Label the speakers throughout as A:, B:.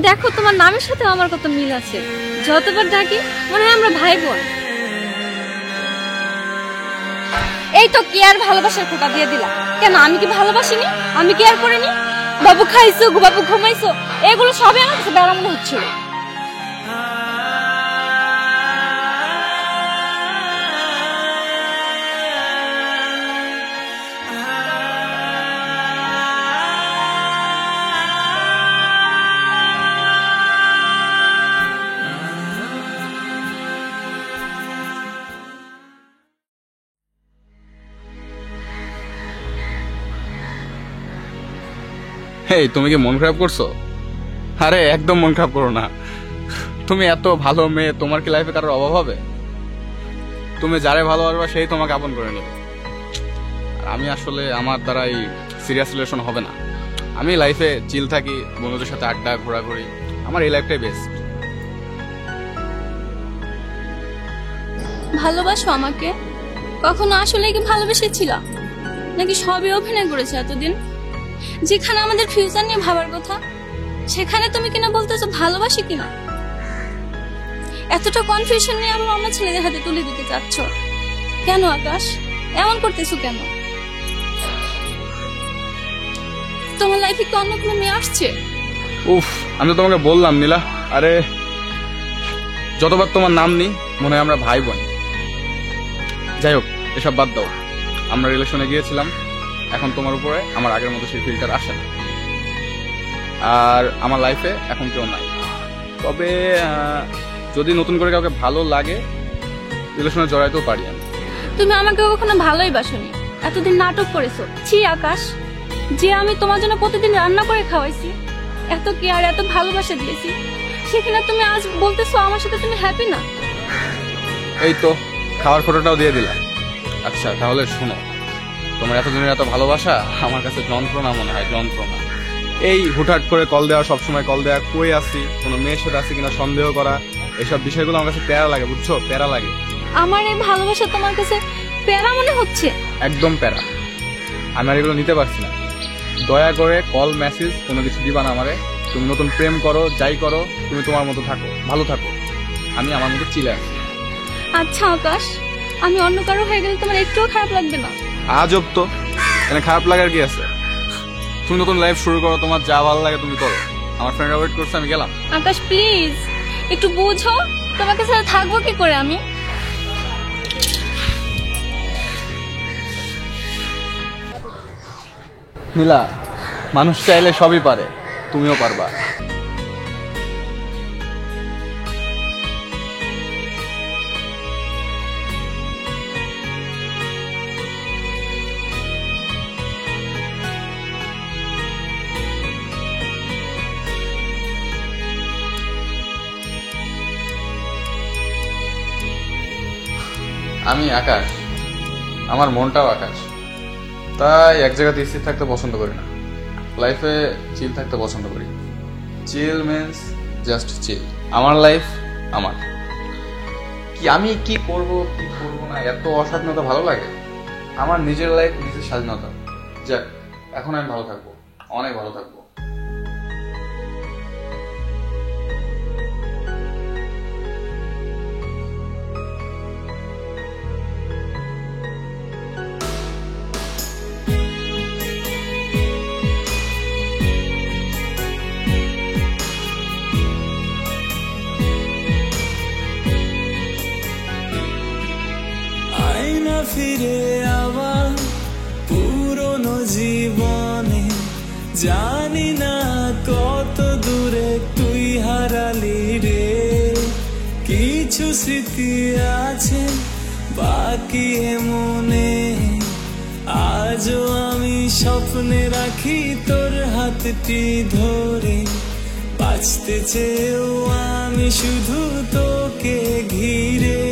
A: দেখো তোমার নামের সাথে আমার কত মিল আছে, যতবার ডাকি মনে হয় আমরা ভাই বোন। এই তো কেয়ার ভালোবাসার খোঁটা দিয়ে দিলা। কেন আমি কি ভালোবাসিনি? আমি কেয়ার করিনি? বাবু খাইছো, বাবু ঘুমাইছো, এগুলো সবই আমার কাছে বেড়া মনে হচ্ছিল।
B: হেই, তুমি কি মন খারাপ করছো? আরে একদম মন খারাপ করো না। তুমি এত ভালো মেয়ে, তোমার কি লাইফে কারোর অভাব হবে? তুমি যারে ভালোবাসবা সেই তোমাকে আপন করে নেবে। আমি আসলে আমার দ্বারা এই সিরিয়াস রিলেশন হবে না। আমি লাইফে চিল থাকি, বন্ধুদের সাথে আড্ডা ঘোরাঘুরি, আমার এই লাইফটাই বেস্ট।
A: ভালোবাসো আমাকে? কখনো আসলে কি ভালোবেসেছিল, নাকি সবই অভিনয় করেছে এতদিন? যেখানে আমাদের ফিউচার নিয়ে ভাবার কথা, সেখানে তুমি কিনা বলতেছো ভালোবাসি কিনা। এতটা কনফিউশন নিয়ে আবার আমার ছেলেদের হাতে তুলে দিতে চাচ্ছ কেন আকাশ? এমন করতেছো কেন? তোমার লাইফে কি অন্য কোনো মেয়ে আসছে?
B: উফ, আমি তো তোমাকে বললাম নীলা, আরে যতবার তোমার নাম নিই মনে হয় আমরা ভাই বোন। যাই হোক, এসব বাদ দাও। আমরা রিলেশনে গিয়েছিলাম, এখন তোমার উপরে আমার আগের মতো সেই ফিল্টার আসে না। আর আমার লাইফে এখন কেউ নাই। তবে যদি নতুন করে কাউকে ভালো লাগে রিলেশনে জড়াইতেও পারি আমি।
A: তুমি আমাকে কখনো ভালোই বাসনি, এতদিন নাটক করেছো। ছি আকাশ, যে আমি তোমার জন্য প্রতিদিন রান্না করে খাওয়াইছি, এত কেয়ার এত ভালোবাসা দিয়েছি, সেখানে তুমি আজ বলতেছো আমার সাথে তুমি হ্যাপি না।
B: এই তো খাওয়ার ফটোটাও দিয়ে দিলাম। আচ্ছা তাহলে শোনো, তোমার এতদিনের এত ভালোবাসা আমার কাছে যন্ত্রণা মনে হয়, যন্ত্রণা। এই হুটহাট করে কল দেওয়া, সবসময় কল দেওয়া, কই আসি, কোনো মেয়ের সাথে আসি কিনা সন্দেহ করা, এইসব বিষয়গুলো আমার কাছে প্যারা লাগে, বুঝছো? প্যারা লাগে।
A: আমার এই ভালোবাসা তোমার কাছে প্যারা মনে হচ্ছে?
B: একদম প্যারা। আমি আর এগুলো নিতে পারছি না। দয়া করে কল মেসেজ কোনো কিছু দিবা না আমারে। তুমি নতুন প্রেম করো, যাই করো, তুমি তোমার মতো থাকো, ভালো থাকো, আমি আমার মতো চিলে আছি।
A: আচ্ছা আকাশ, আমি অন্য কারো হয়ে গেলে তোমার একটুও খারাপ লাগবে না?
B: আজব তো, এখানে খারাপ লাগার কি আছে? তুমি নতুন লাইফ শুরু করো, তোমার যা ভালো লাগে তুমি করো। আমার ফ্রেন্ডরা ওয়েট করছে, আমি গেলাম।
A: আকাশ প্লিজ একটু বুঝো, তোমার কাছে থাকবো কি করে আমি?
B: নীলা, মানুষ চাইলে সবই পারে, তুমিও পারবা। আমি আকাশ, আমার মনটাও আকাশ। তাই এক জায়গাতে স্থির থাকতে পছন্দ করি না, লাইফে চিল থাকতে পছন্দ করি। চিল মিন্স জাস্ট চিল। আমার লাইফ আমার, কি আমি কি করব কি করব না এত অস্বাধীনতা ভালো লাগে? আমার নিজের লাইফ, নিজের স্বাধীনতা। যাক, এখন আমি ভালো থাকবো, অনেক ভালো থাকবো।
C: ফিরে আবার পুরনো জীবনে, জানি না কত দূরে তুই হারালি রে। কিছু স্মৃতি আছে বাকি মনে, আজও আমি স্বপ্নে রাখি তোর হাতটি ধরে। বাঁচতে চেয়েও আমি শুধু তোকে ঘিরে,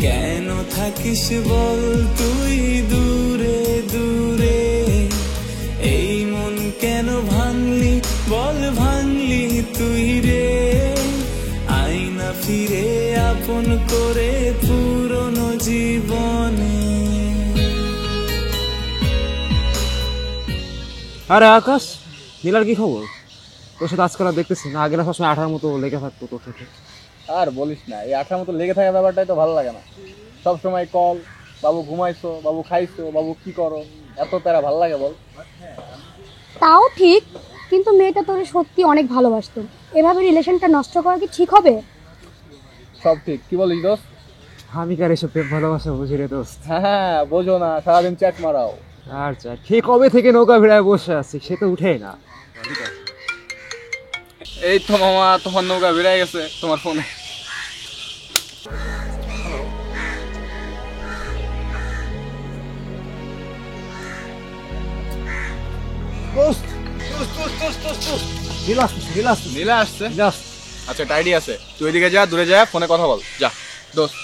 C: কেন থাকিস বল তুই দূরে দূরে? এই মন কেন ভাঙলি বল, ভাঙলি তুই রে? আয়না ফিরে আপন করে পুরনো জীবনে।
D: আরে আকাশ, নীলার কি খবর? তোর সাথে আজকাল আর দেখতেছি না, আগের সবসময় আঠার মতো লেগে থাকতো তোর সাথে।
B: আর বলিস না, এই আঠার মতো লেগে থাকা ব্যাপারটাই তো ভালো লাগে না। সব সময় কল, বাবু ঘুমাইছো, বাবু খাইছো, বাবু কি করো, এত প্যারা ভালো লাগে বল?
E: তাও ঠিক, কিন্তু মেয়েটা তোরে সত্যি অনেক ভালোবাসতো, এভাবে রিলেশনটা নষ্ট করা কি ঠিক হবে?
B: সব ঠিক, কি বলিস দোস্ত?
D: আমি কার এসব প্রেম ভালোবাসা বুঝি রে দোস্ত।
B: হ্যাঁ, বোঝো না, সারাদিন চ্যাট মারাও।
D: আর চা ঠিক কবে থেকে নৌকা ভিড়ায় বসে আছি, সে তো উঠেই না।
B: এই তো মামা, তোমার নৌকা বেড়ে গেছে তোমার ফোনে। নীলা আসছে? আচ্ছা, একটা আইডিয়া আছে, তুই ওইদিকে যা, দূরে যা, ফোনে কথা বল, যা। দোস্ত,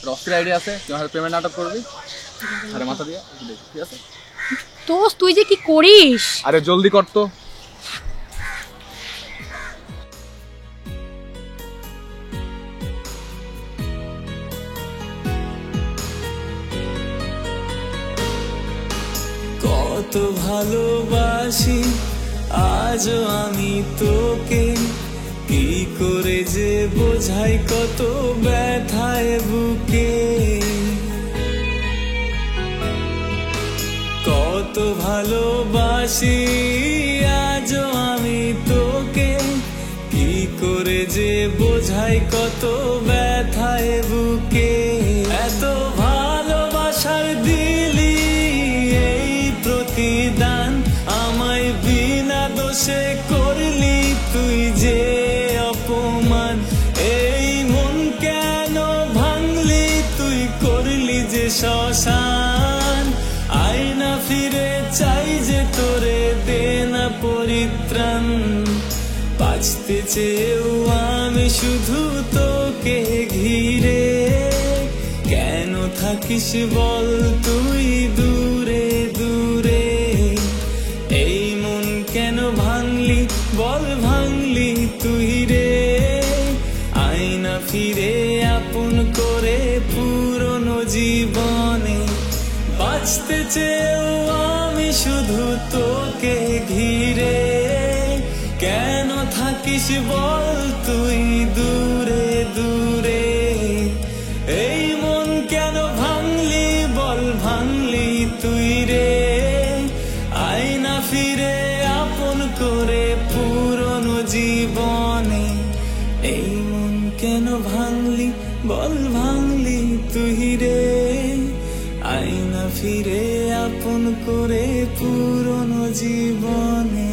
B: রস্তির আইডিয়া আছে, তুই আমার পেমেন্ট নাটক করবি, আরে মাথা দিয়ে, ঠিক আছে?
E: দোস্ত তুই যে কি করিস!
B: আরে জলদি কর তো।
C: কত ভালোবাসি আজও আমি তোকে, কি করে যে বোঝাই কত ব্যথায় বুকে। কত ভালোবাসি আজও আমি তোকে, কি করে যে বোঝাই কত ব্যথায় বুকে। এত ভালোবাসার দিলি এই প্রতিদান, আমায় বিনা দোষে করলি তুই যে অপমান। এই মন কেন ভাঙলি তুই, করলি যে শ্মশান। আয়না ফিরে চাই যে তোরে দে না পরিত্রাণ, বাঁচতে চেয়েও আমি শুধু তোকে ঘিরে। কেন থাকিস বল তুই দূরে দূরে, এই মন কেন ভাঙলি বল ভাঙলি তুই রে। আয়না ফিরে আপন করে পুরনো জীবনে, বাঁচতে চেয়েও আমি শুধু তোকে ঘিরে। কেন থাকিস বল তুই দূরে দূরে, এই মন কেন ভাঙলি বল ভাঙলি তুই রে। আয়না ফিরে আপন করে পুরনো জীবনে, এই মন কেন ভাঙলি বল ভাঙলি তুই রে। আয়না ফিরে আপন করে পুরনো জীবনে।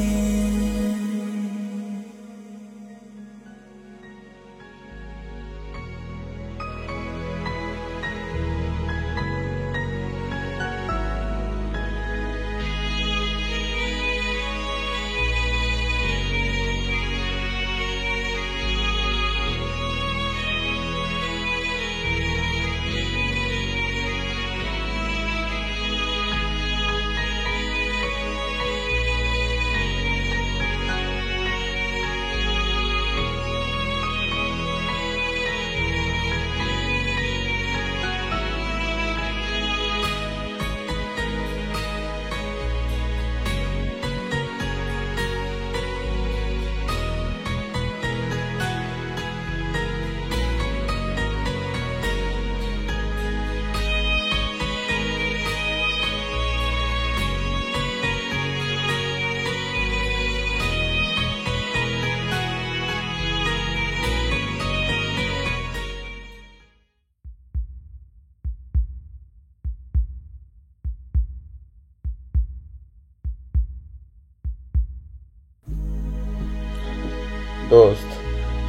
B: দোস্ত,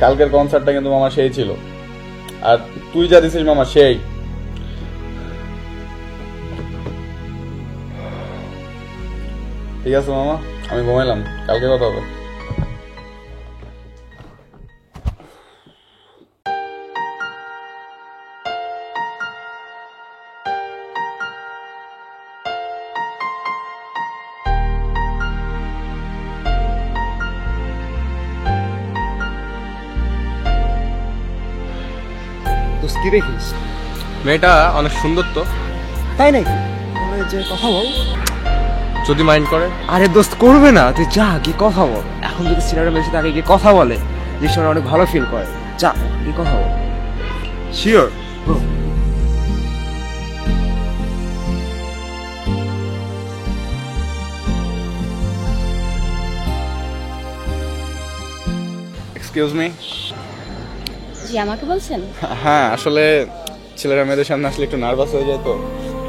B: কালকের কনসার্টটা কিন্তু মামা সেই ছিল, আর তুই যা দিছিস মামা সেই। ঠিক আছে মামা, আমি ঘুমাইলাম, কালকে কথা হবে।
D: দোস্ত কি দেখিস?
B: মেয়েটা অনেক সুন্দর তো।
D: তাই নাকি? যে কথা বল।
B: যদি মাইন্ড করে?
D: আরে দোস্ত করবে না, তুই যা কি কথা বল। এখন যদি ছেলেরা মেয়ের সাথে আগে গিয়ে কথা বলে, জিনিসটা অনেক ভালো ফিল করে। যা কি কথা বল। Sure
B: excuse me.
A: জি, আমাকে বলছেন?
B: হ্যাঁ, আসলে ছেলেরা মেয়েদের সামনে আসলে একটু নার্ভাস হয়ে যায়, তো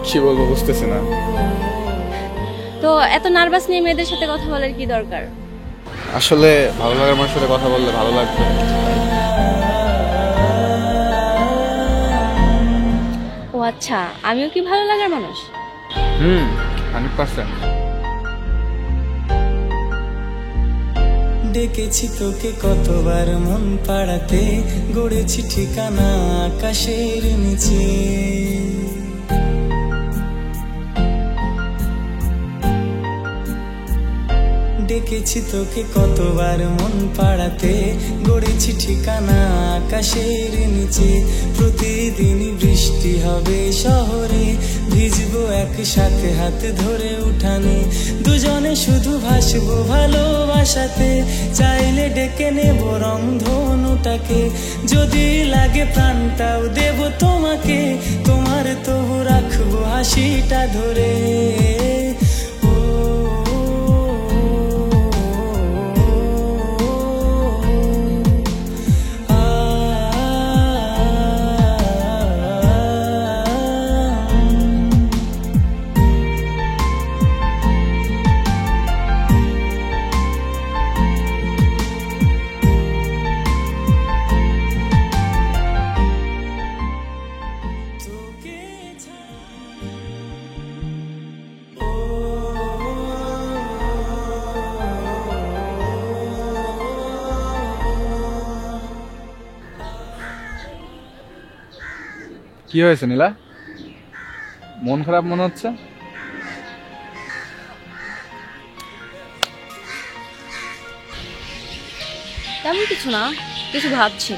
B: কি বলবো বুঝতেছি না।
A: তো এত নার্ভাস নিয়ে মেয়েদের সাথে কথা বলার কি দরকার?
B: আসলে ভালো লাগার মানুষের সাথে কথা বললে ভালো লাগবে।
A: ও আচ্ছা, আমিও কি ভালো লাগার মানুষ?
B: 100%।
C: ডেকেছি তোকে কতবার মন পাড়াতে, গড়েছি ঠিকানা আকাশের নিচে। ডেকেছি তোকে কতবার মন পাড়াতে, গড়েছি ঠিকানা আকাশের নিচে। প্রতিদিনই বৃষ্টি হবে শহরে, ভিজবো একসাথে হাত ধরে উঠানে। দুজনে শুধু ভাসবো ভালোবাসাতে, চাইলে ডেকে নেব রংধনুটাকে। যদি লাগে প্রাণটাও দেব তোমাকে, তোমার তবু রাখবো হাসিটা ধরে।
B: কি হয়েছে নীলা, মন খারাপ মনে হচ্ছে?
A: তেমন কিছু না, কিছু ভাবছি।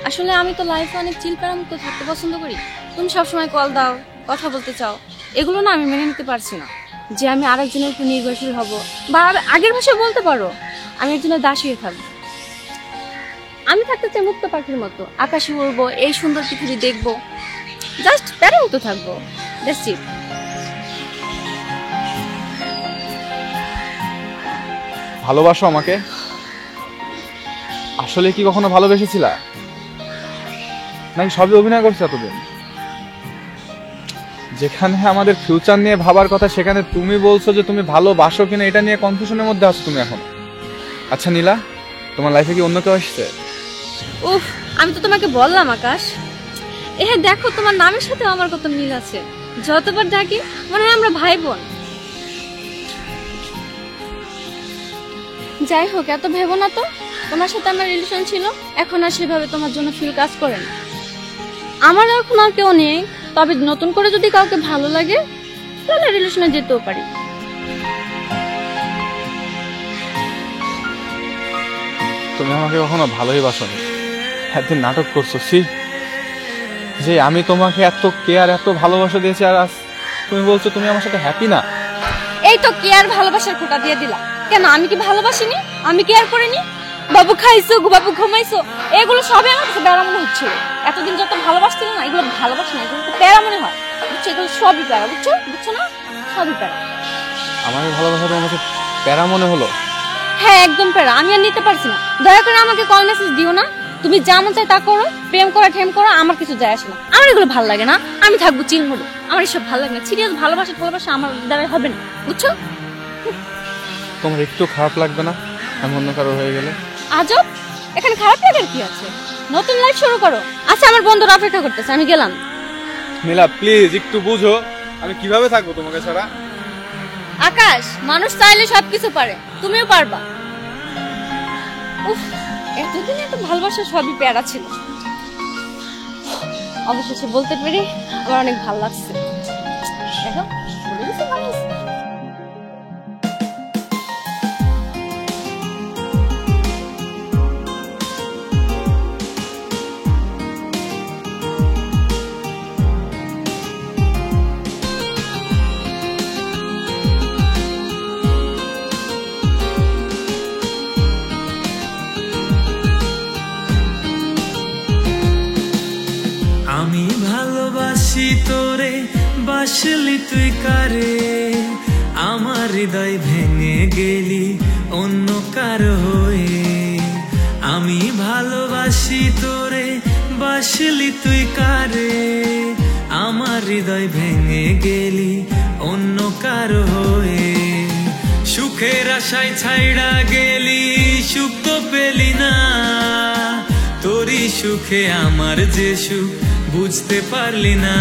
A: আসলে আমি তো লাইফে অনেক চিলপ্যারামুক্ত থাকতে পছন্দ করি। তুমি সবসময় কল দাও, কথা বলতে চাও, এগুলো না আমি মেনে নিতে পারছি না। যে আমি আরেকজনের উপর নির্ভরশীল হব, বা আগের ভাষায় বলতে পারো আমি একজনের দাসী হয়ে থাকবো। আমি থাকতে চাই মুক্ত পাখির মতো, আকাশে উড়বো, এই সুন্দর পৃথিবী দেখবো, জাস্ট প্যারামুক্ত থাকবো। That's it.
B: ভালোবাসো আমাকে? আসলে কি কখনো ভালোবেসেছিলা, নাকি সবই অভিনয় করছো এতদিন? যেখানে আমাদের ফিউচার নিয়ে ভাবার কথা, সেখানে তুমি বলছো যে তুমি ভালোবাসো কিনা এটা নিয়ে কনফিউশনের মধ্যে আছো তুমি এখন। আচ্ছা নীলা, তোমার লাইফে কি অন্য কেউ আসছে?
A: উফ, আমি তো তোমাকে বললাম আকাশ। হ্যাঁ দেখো, তোমার নামের সাথে আমার কত মিল আছে। যতবার ডাকি মনে হয় আমরা ভাই বোন। যাই হোক, এত ভেবো না তো। তোমার সাথে আমার রিলেশন ছিল, এখন আর সেভাবে তোমার জন্য ফিল কাজ করে না। আমার এখন আর কেউ নেই, তবে নতুন করে যদি কাউকে ভালো লাগে তাহলে রিলেশনে যেতেও পারি।
B: তুমি আমাকে কখনো ভালোই বাসনি, একদিন নাটক করছো। যে আমি তোমাকে এত কেয়ার এত ভালোবাসা দিয়েছি, আর আজ তুমি বলছো তুমি আমার সাথে হ্যাপি না।
A: এই তো কেয়ার ভালোবাসার খোঁটা দিয়ে দিলা। কেন, আমি কি ভালোবাসিনি? আমি কেয়ার করিনি? বাবু খাইছো, বাবু ঘুমাইছো, এগুলো সবই আমার কাছে প্যারা মনে হচ্ছিল। এতদিন যত ভালোবাসছিল না, এগুলো ভালোবাসি না, এগুলো প্যারা মনে হয়। বুঝছো, এগুলো সবই প্যারা। বুঝছো বুঝছো না, সবই প্যারা।
B: আমার ভালোবাসা তোমার কাছে প্যারা মনে হলো?
A: হ্যাঁ, একদম প্যারা। আমি আর নিতে পারছি না। দয়া করে আমাকে কল মেসেজ দিও না। তুমি যা মন চাই তা করো, প্রেম করো ঠেম করো, আমার কিছু যায় আসে না। আমার এগুলো ভালো লাগে না। আমি থাকবো চিল মোড়ে, আমার এসব ভালো লাগে না। সিরিয়াস ভালোবাসা আমার দ্বারা হবে না, বুঝছো?
B: তোমার একটু খারাপ লাগবে না আমি অন্য কারো হয়ে গেলে?
A: আজব, এখানে খারাপ লাগার কি আছে? নতুন লাইফ শুরু করো। আচ্ছা, আমার বন্ধুরা অপেক্ষা করতেছে, আমি গেলাম।
B: নীলা প্লিজ একটু বুঝো, আমি কিভাবে থাকবো তোমাকে ছাড়া?
A: আকাশ, মানুষ চাইলে সবকিছু পারে, তুমিও পারবা। উফ, এতদিন এত ভালোবাসা সবই প্যারা ছিল। অবশেষে বলতে পেরে আমার অনেক ভালো লাগছে। দেখো, বলে দিছি ভালো লাগছে।
C: বাসলি তুই কারে, আমার হৃদয় ভেঙে গেলি অন্য কারো হয়ে। আমি ভালোবাসি তোরে, বাসলি তুই কারে, আমার হৃদয় ভেঙে গেলি অন্য কারো হয়ে। সুখের আশায় ছাইড়া গেলি, সুখ তো পেলি না, তোরই সুখে আমার যে সুখ বুঝতে পারলি না।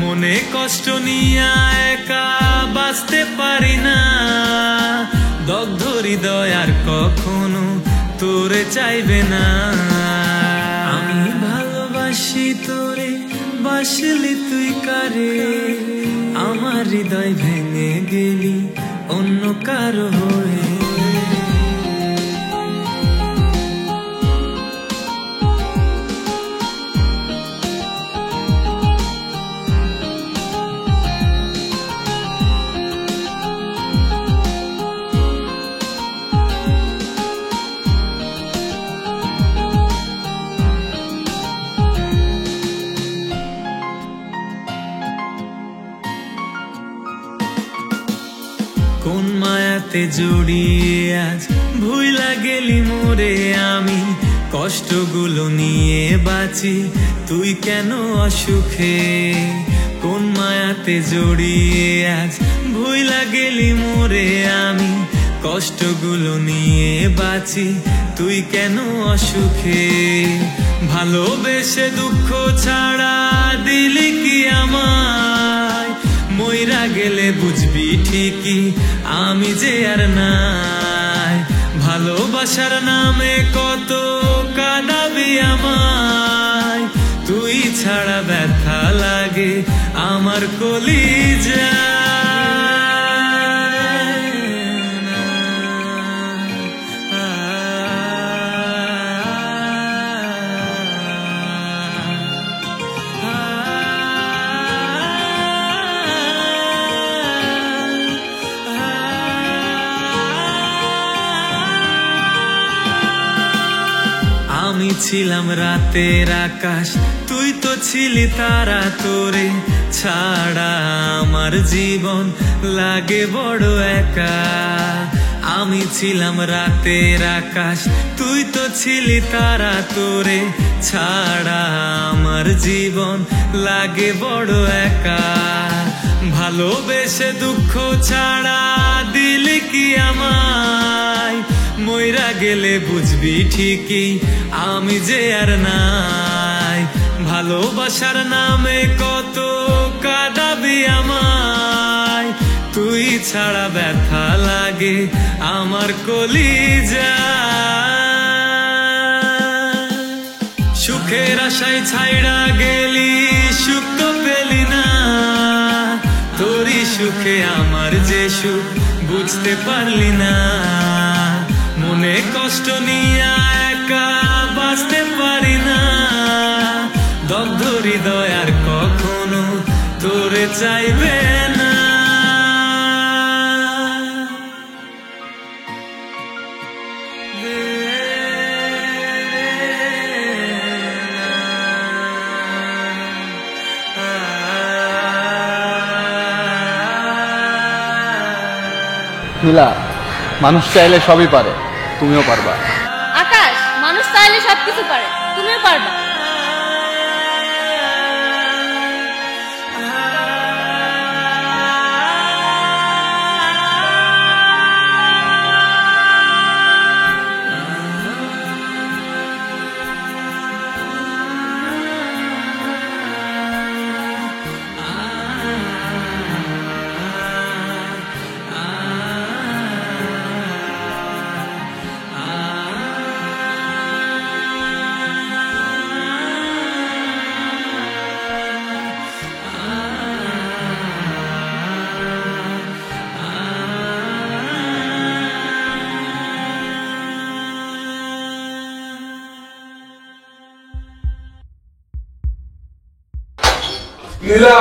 C: মনে কষ্ট নিয়ে একা বাঁচতে পারি না, দগ্ধ হৃদয় আর কখনো তোরে চাইবে না। আমি ভালোবাসি তোরে, বাসলি তুই কারে, আমার হৃদয় ভেঙে গেলি অন্য কারো হয়ে। কোন মায়াতে জড়িয়ে আজ ভুইলা গেলি মোরে, আমি কষ্টগুলো নিয়ে বাঁচি তুই কেন অসুখে। কোন মায়াতে জড়িয়ে আজ ভুইলা গেলি মোরে, আমি কষ্টগুলো নিয়ে বাঁচি তুই কেন অসুখে। ভালোবেসে দুঃখ ছাড়া দিলি কি আমায়, মইরা গেলে বুঝবি ঠিকই আমি যে আর নাই। ভালোবাসার নামে কত কাঁদাবি আমায়, তুই ছাড়া ব্যথা লাগে আমার কলিজা। আমি ছিলাম রাতের আকাশ, তুই তো ছিলি তারা, তোরে ছাড়া আমার জীবন লাগে বড় একা। আমি ছিলাম রাতের আকাশ, তুই তো ছিলি তারা, তোরে ছাড়া আমার জীবন লাগে বড় একা। ভালোবেসে দুঃখ ছাড়া দিলি কি আমায়, মইরা গেলে বুঝবি ঠিকই আমি যে আর নাই। ভালোবাসার নামে কত কাঁদাবি আমায়, তুই ছাড়া ব্যথা লাগে আমার কলিজা। সুখের আশায় ছাইড়া গেলি, সুখ তো পেলি না, তোরই সুখে আমার যে সুখ বুঝতে পারলি না। মনে কষ্ট নিয়ে একা বাঁচতে পারি না, দগ্ধ হৃদয় আর কখনো তোরে চাইবে না।
B: নীলা, মানুষ চাইলে সবই পারে, তুমিও পারবা।
A: আকাশ, মানুষ চাইলে সবকিছু পারে, তুমিও পারবা।
B: নীলা,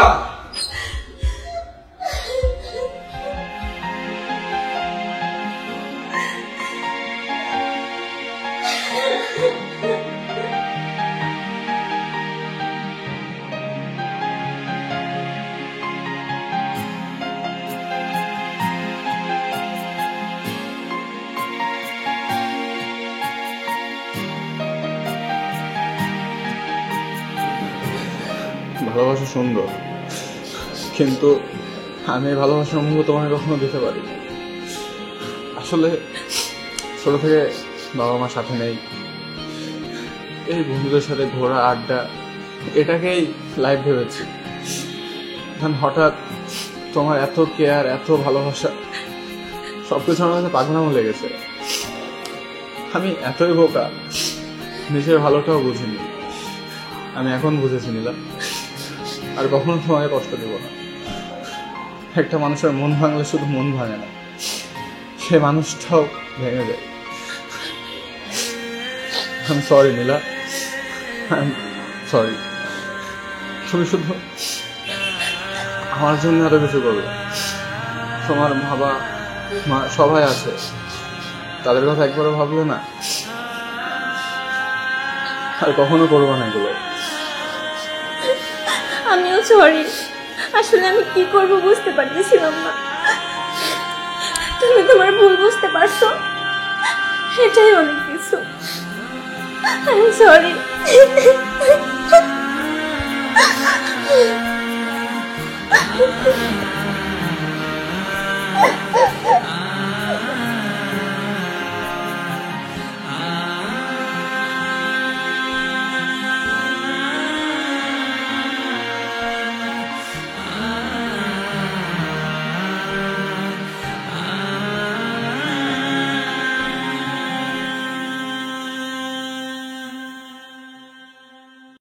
B: ভালোবাসা সুন্দর, কিন্তু আমি এই ভালোবাসার অনুভব তোমাকে কখনো দিতে পারি। আসলে ছোট থেকে বাবা মার সাথে নেই, এই বন্ধুদের সাথে ঘোরা আড্ডা এটাকেই লাইফ ভেবেছি। এখন হঠাৎ তোমার এত কেয়ার, এত ভালোবাসা, সবকিছু আমার কাছে পাগলামো লেগেছে। আমি এতই বোকা, নিজের ভালোটাও বুঝিনি। আমি এখন বুঝেছি নীলা, আর কখনো তোমাকে কষ্ট দেব না। একটা মানুষের মন ভাঙলে শুধু মন ভাঙে না, সে মানুষটাও ভেঙে যায়। আমি সরি নীলা, সরি। তুমি শুধু আমার জন্য এত কিছু করবে। তোমার বাবা মা সবাই আছে, তাদের কথা একবারও ভাবলে না? আর কখনো করবো না এগুলো।
A: আমিও সরি, আসলে আমি কি করব বুঝতে পারতেছিলাম না। তুমি তোমার ভুল বুঝতে পারছো, এটাই অনেক কিছু। আমি সরি।